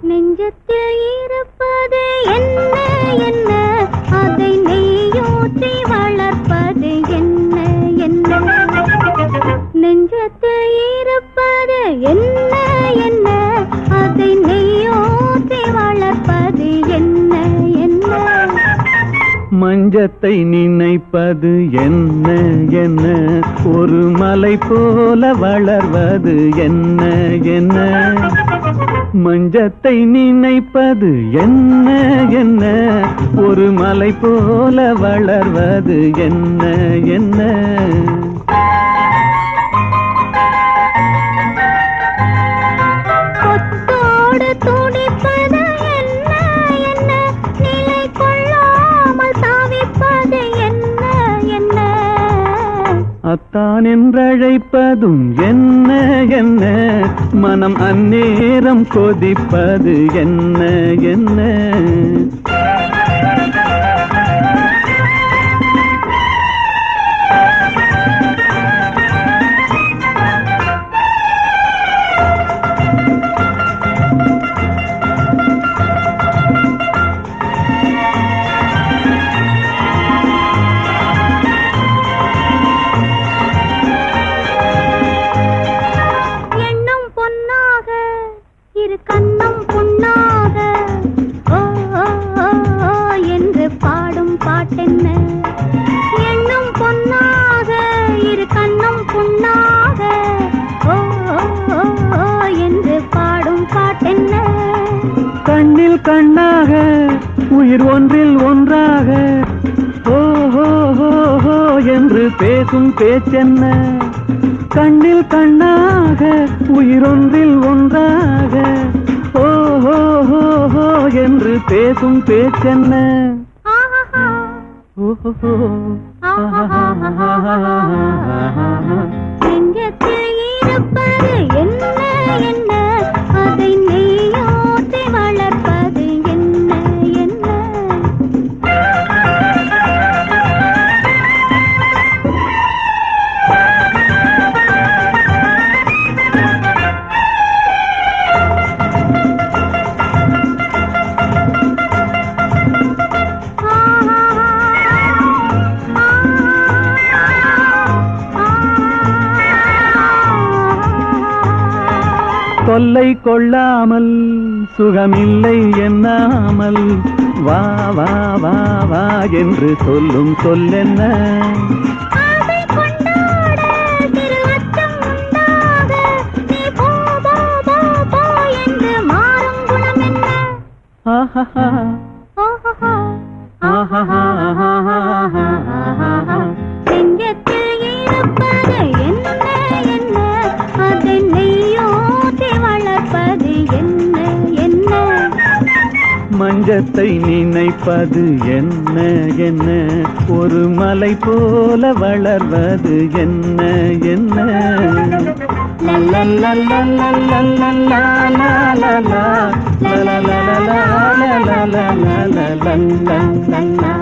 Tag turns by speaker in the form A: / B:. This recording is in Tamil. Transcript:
A: நெஞ்சத்தில் இருப்பது என்ன என்ன, அதை நெய்யூற்றி வளர்ப்பது என்ன என்ன. நெஞ்சத்தில் இருப்பது என்ன என்ன, அதை நெய்யூற்றி வளர்ப்பது என்ன என்ன.
B: மஞ்சத்தை நினைப்பது என்ன என்ன, ஒரு மலை போல வளர்வது என்ன என்ன. மஞ்சத்தை நினைப்பது என்ன என்ன, ஒரு மலை போல வளர்வது என்ன என்ன.
A: கொத்தோடு துடிப்பது என்ன என்ன, நிலை கொள்ளாமல் தவிப்பது என்ன என்ன.
B: அத்தான் என்றழைப்பதும் என்ன என்ன, மனம் அந்நேரம் கொதிப்பது என்ன என்ன.
A: இரு கண்ணம் புண்ணாக ஓ ஓ ஓ ஓ என்று பாடும் பாட்டென்ன. எண்ணம் பொன்னாக இரு கண்ணம் புண்ணாக ஓ ஓ ஓ ஓ என்று பாடும் பாட்டென்ன.
B: கண்ணில் கண்ணாக உயிர் ஒன்றில் ஒன்றாக ஓ ஹோ ஹோ ஹோ என்று பேசும் பேச்சென்ன. கண்ணில் கண்ணாக உயிரொன்றில் ஒன்றாக ஓ ஹோ ஹோ ஹோ என்று பேசும் பேச்சென்ன.
A: நெஞ்சத்தில் இருப்பது என்ன என்ன, அதை நெய்யூற்றி வளர்ப்பது என்ன என்ன.
B: தொல்லை கொள்ளாமல் சுகமில்லை என்னாமல் வா வா வா வா என்று சொல்லும் சொல்லென்ன. ஆஹா ஆஹா
A: நெஞ்சத்தில் இருப்பது என்ன என்ன, அதை நெய்யூற்றி வளர்ப்பது என்ன என்ன.
B: மஞ்சத்தை நினைப்பது என்ன என்ன, ஒரு மலை போல வளர்வது என்ன என்ன.
A: லா